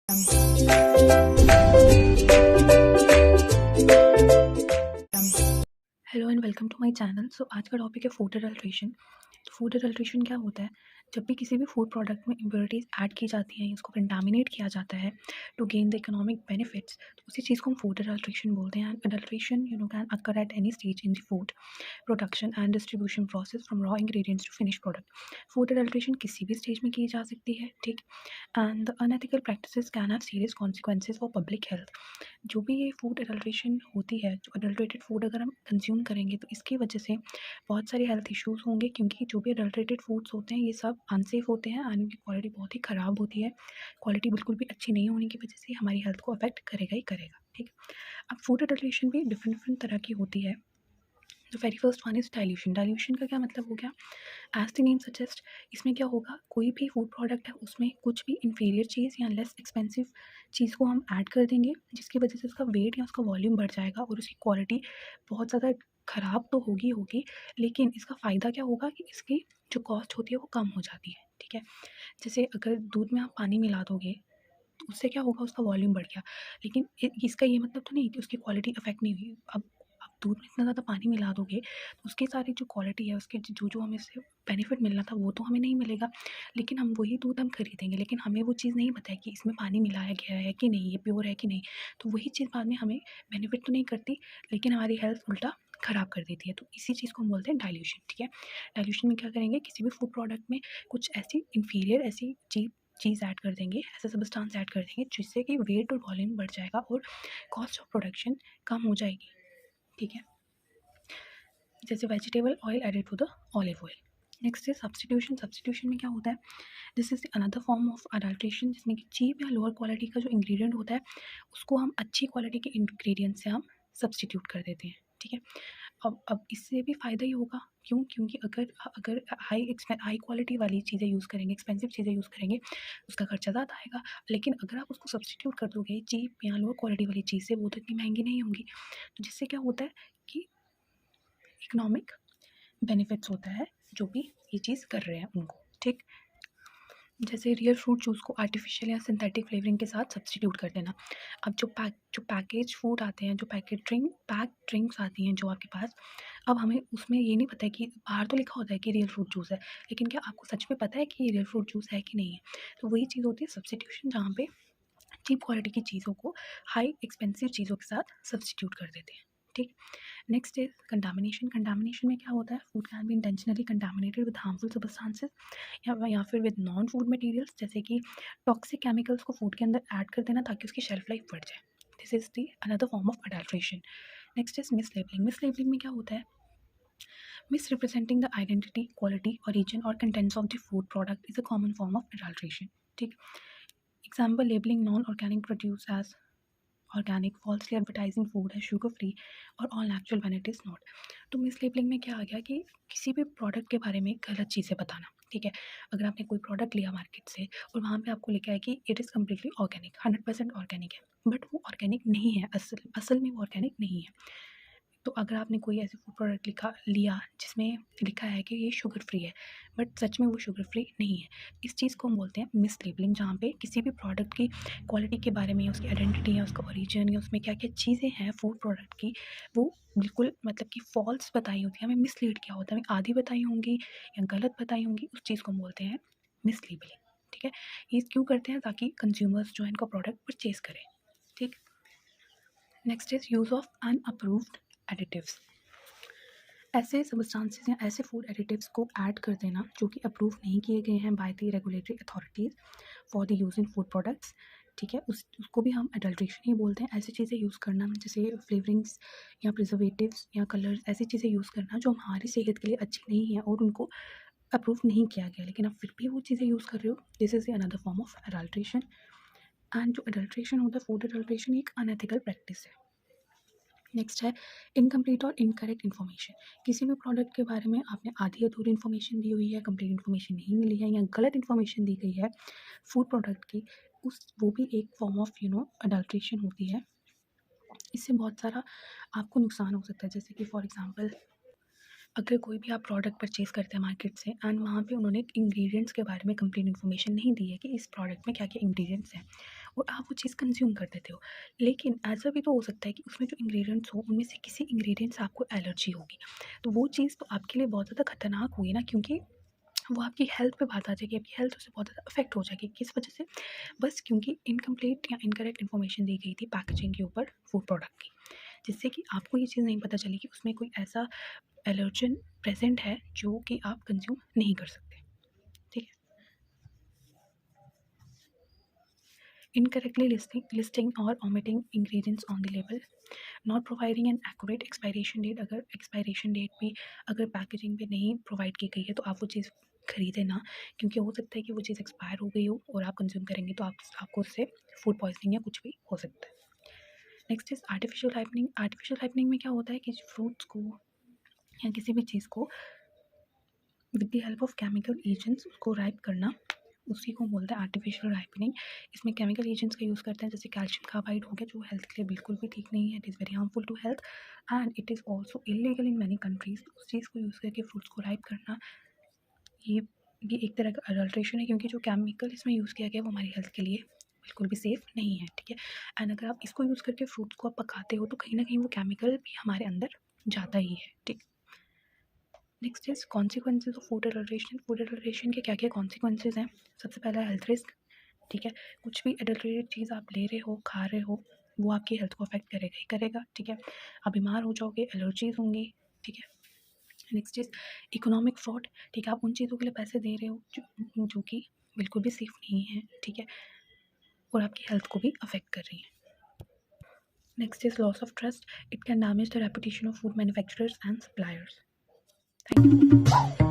Hello and welcome to my channel. So आज का topic है फूड एडल्ट्रेशन। तो फूड एडल्ट्रेशन क्या होता है? जब भी किसी भी फूड प्रोडक्ट में इम्प्योरिटीज़ ऐड की जाती हैं, इसको कंटामिनेट किया जाता है to gain the economic benefits, तो उसी चीज़ को हम फूड एडल्ट्रेशन बोलते हैं। Adulteration can occur at any stage in the food production and distribution process from raw ingredients to finish product. Food adulteration किसी भी स्टेज में की जा सकती है, ठीक। And the unethical practices can have serious consequences for public health. जो भी ये फूड एडल्ट्रेशन होती है, जो अडल्ट्रेटेड फूड अगर हम कंज्यूम करेंगे तो इसकी वजह से बहुत सारे हेल्थ इश्यूज़ होंगे, क्योंकि जो भी अडल्ट्रेटेड फूड्स होते हैं ये सब अनसेफ होते हैं एंड इनकी क्वालिटी बहुत ही ख़राब होती है। क्वालिटी बिल्कुल भी अच्छी नहीं होने की वजह से हमारी हेल्थ को अफेक्ट करेगा ही करेगा, ठीक। अब फूड एडल्ट्रेशन भी डिफरेंट डिफरेंट तरह की होती है। तो very first one is dilution. Dilution का क्या मतलब हो गया? एज द नेम सजेस्ट, इसमें क्या होगा, कोई भी फूड प्रोडक्ट है उसमें कुछ भी इन्फीरियर चीज़ या लेस एक्सपेंसिव चीज़ को हम ऐड कर देंगे, जिसकी वजह से उसका वेट या उसका वॉल्यूम बढ़ जाएगा और उसकी क्वालिटी बहुत ज़्यादा ख़राब तो होगी होगी, लेकिन इसका फ़ायदा क्या होगा कि इसकी जो कॉस्ट होती है वो कम हो जाती है, ठीक है। जैसे अगर दूध में आप पानी मिला दोगे तो उससे क्या होगा, उसका वॉल्यूम बढ़ गया, लेकिन इसका ये मतलब तो नहीं कि उसकी क्वालिटी अफेक्ट नहीं हुई। अब दूध में इतना ज़्यादा पानी मिला दोगे तो उसकी सारी जो क्वालिटी है, उसके जो जो हमें इससे बेनिफिट मिलना था वो तो हमें नहीं मिलेगा। लेकिन हम वही दूध हम खरीदेंगे, लेकिन हमें वो चीज़ नहीं पता है कि इसमें पानी मिलाया गया है कि नहीं, ये प्योर है कि नहीं। तो वही चीज़ बाद में हमें बेनिफिट तो नहीं करती, लेकिन हमारी हेल्थ उल्टा ख़राब कर देती है। तो इसी चीज़ को हम बोलते हैं डाइल्यूशन, ठीक है। डाइल्यूशन में क्या करेंगे, किसी भी फूड प्रोडक्ट में कुछ ऐसी इन्फीरियर ऐसी चीज़ ऐड कर देंगे, ऐसा सब्सटेंस ऐड कर देंगे जिससे कि वेट और वॉल्यूम बढ़ जाएगा और कॉस्ट ऑफ प्रोडक्शन कम हो जाएगी, ठीक है। जैसे vegetable oil added to the olive oil. Next है सब्स्टिट्यूशन। सब्स्टिट्यूशन में क्या होता है, this is another form of adulteration, जिसमें कि चीप या लोअर क्वालिटी का जो इंग्रेडिएंट होता है उसको हम अच्छी क्वालिटी के इंग्रेडिएंट से हम सब्स्टिट्यूट कर देते हैं, ठीक है। अब इससे भी फ़ायदा ही होगा, क्यों? क्योंकि अगर अगर हाई क्वालिटी वाली चीज़ें यूज़ करेंगे, एक्सपेंसिव चीज़ें यूज़ करेंगे, उसका खर्चा ज़्यादा आएगा। लेकिन अगर आप उसको सब्स्टिट्यूट कर दोगे चीप या लोअर क्वालिटी वाली चीज़ से, वो तो इतनी महंगी नहीं होंगी। तो जिससे क्या होता है कि इकोनॉमिक बेनिफिट्स होता है जो भी ये चीज़ कर रहे हैं उनको, ठीक। जैसे रियल फ्रूट जूस को आर्टिफिशियल या सिंथेटिक फ्लेवरिंग के साथ सब्स्टिट्यूट कर देना। अब जो पैकेज फूड आते हैं, जो पैकेट ड्रिंक्स आती हैं जो आपके पास, अब हमें उसमें ये नहीं पता है कि बाहर तो लिखा होता है कि रियल फ्रूट जूस है, लेकिन क्या आपको सच में पता है कि ये रियल फ्रूट जूस है कि नहीं है? तो वही चीज़ होती है सब्स्टिट्यूशन, जहाँ पे चीप क्वालिटी की चीज़ों को हाई एक्सपेंसिव चीज़ों के साथ सब्स्टिट्यूट कर देते हैं, ठीक। Next is contamination. कंटामिनेशन में क्या होता है, food can be intentionally contaminated with harmful substances या फिर विद नॉन फूड मटेरियल्स, जैसे कि टॉक्सिक केमिकल्स को फूड के अंदर ऐड कर देना ताकि उसकी शेल्फ लाइफ बढ़ जाए। This is the another form of adulteration. Next is mislabeling. Mislabeling में क्या होता है, misrepresenting the identity, quality, origin or contents of the food product is a common form of adulteration, ठीक। Example, labeling non-organic produce as organic, falsely advertising food है sugar free और all natural when it is not. तो मिसलेबलिंग में क्या आ गया कि किसी भी प्रोडक्ट के बारे में गलत चीज़ें बताना, ठीक है। अगर आपने कोई प्रोडक्ट लिया मार्केट से और वहाँ पे आपको लिखा है कि it is completely organic, 100% organic है, बट वो ऑर्गेनिक नहीं है, असल में वो ऑर्गेनिक नहीं है। तो अगर आपने कोई ऐसे फूड प्रोडक्ट लिया जिसमें लिखा है कि ये शुगर फ्री है, बट सच में वो शुगर फ्री नहीं है, इस चीज़ को हम बोलते हैं मिसलेबलिंग, जहाँ पे किसी भी प्रोडक्ट की क्वालिटी के बारे में या उसकी आइडेंटिटी या उसका ओरिजिन या उसमें क्या क्या चीज़ें हैं फूड प्रोडक्ट की, वो बिल्कुल मतलब कि फॉल्स बताई होती है, हमें मिसलीड किया होता है, हमें आधी बताई होंगी या गलत बताई होंगी, उस चीज़ को हम बोलते हैं मिसलेबलिंग, ठीक है। ये क्यों करते हैं, ताकि कंज्यूमर्स जो है इनका प्रोडक्ट परचेज करें, ठीक। Next is use of unapproved additives. ऐसे सब्सटेंसेस या ऐसे फूड एडिटिव्स को ऐड कर देना जो कि अप्रूव नहीं किए गए हैं by the regulatory authorities for the use in food products, ठीक है। उसको भी हम एडल्ट्रेशन ही बोलते हैं। ऐसी चीज़ें यूज़ करना जैसे फ्लेवरिंग्स या प्रिजर्वेटिव्स या कलर्स, ऐसी चीज़ें यूज़ करना जो हमारी सेहत के लिए अच्छी नहीं है और उनको अप्रूव नहीं किया गया, लेकिन आप फिर भी वो चीज़ें यूज़ कर रहे हो, this is another form of adulteration. And जो एडल्ट्रेशन होता है, फूड एडल्ट्रेशन, एक अनएथिकल प्रैक्टिस है। नेक्स्ट है इनकम्प्लीट और इनकरेक्ट इन्फॉर्मेशन। किसी भी प्रोडक्ट के बारे में आपने आधी अधूरी इन्फॉर्मेशन दी हुई है, कंप्लीट इन्फॉर्मेशन नहीं मिली है या गलत इन्फॉर्मेशन दी गई है फूड प्रोडक्ट की, वो भी एक फॉर्म ऑफ अडल्ट्रेशन होती है। इससे बहुत सारा आपको नुकसान हो सकता है, जैसे कि फॉर एग्जांपल, अगर कोई भी आप प्रोडक्ट परचेज़ करते हैं मार्केट से एंड वहाँ पे उन्होंने इंग्रेडिएंट्स के बारे में कंप्लीट इन्फॉर्मेशन नहीं दी है कि इस प्रोडक्ट में क्या क्या इंग्रेडिएंट्स हैं, और आप वो चीज़ कंज़्यूम कर देते हो। लेकिन ऐसा भी तो हो सकता है कि उसमें जो इंग्रीडिएंट्स हो, उनमें से किसी इंग्रीडिएंट से आपको एलर्जी होगी। तो वो चीज़ तो आपके लिए बहुत ज़्यादा खतरनाक हुई ना, क्योंकि वो आपकी हेल्थ पे बात आ जाएगी, आपकी हेल्थ उससे बहुत ज़्यादा अफ़ेक्ट हो जाएगी। किस वजह से? बस क्योंकि इनकम्प्लीट या इनकरेक्ट इन्फॉर्मेशन दी गई थी पैकेजिंग के ऊपर फूड प्रोडक्ट की, जिससे कि आपको ये चीज़ नहीं पता चली कि उसमें कोई ऐसा एलर्जन प्रेज़ेंट है जो कि आप कंज़्यूम नहीं कर सकते। ठीक है? इनकरेक्टली लिस्टिंग और omitting ingredients on the label, not providing an accurate expiration date. अगर एक्सपायरेशन डेट भी अगर पैकेजिंग पे नहीं प्रोवाइड की गई है तो आप वो चीज़ खरीदें ना, क्योंकि हो सकता है कि वो चीज़ एक्सपायर हो गई हो और आप कंज्यूम करेंगे तो आपको उससे फूड पॉइजनिंग या कुछ भी हो सकता है। Next is artificial ripening. Artificial ripening में क्या होता है कि फ्रूट्स को या किसी भी चीज़ को with the help of chemical agents उसको राइप करना, उसी को बोलते हैं आर्टिफिशियल राइपनिंग। इसमें केमिकल एजेंट्स का यूज़ करते हैं, जैसे कैल्शियम कार्बाइड हो गया, जो हेल्थ के लिए बिल्कुल भी ठीक नहीं है, it is very harmful to health and it is also illegal in many countries. उस चीज़ को यूज़ करके फ्रूट्स को राइप करना, ये ये एक तरह का अडल्ट्रेशन है, क्योंकि जो केमिकल इसमें यूज़ किया गया है वो हमारी हेल्थ के लिए बिल्कुल भी सेफ़ नहीं है। ठीक है? एंड अगर आप इसको यूज़ करके फ्रूट्स को आप पकाते हो तो कहीं न कहीं वो केमिकल भी हमारे अंदर जाता ही है। ठीक। Next is consequences of food adulteration. Food adulteration के क्या-क्या कॉन्सिक्वेंसेस हैं? सबसे पहला है हेल्थ रिस्क। ठीक है? कुछ भी एडल्ट्रेटेड चीज़ आप ले रहे हो, खा रहे हो, वो आपकी हेल्थ को अफ़ेक्ट करेगा ही करेगा। ठीक है? आप बीमार हो जाओगे, एलर्जीज़ होंगी। ठीक है? Next is economic fraud. ठीक है? आप उन चीज़ों के लिए पैसे दे रहे हो जो कि बिल्कुल भी सेफ़ नहीं है। ठीक है? और आपकी हेल्थ को भी अफ़ेक्ट कर रही है। Next is loss of trust. It can damage the reputation of food manufacturers and suppliers. Thank you.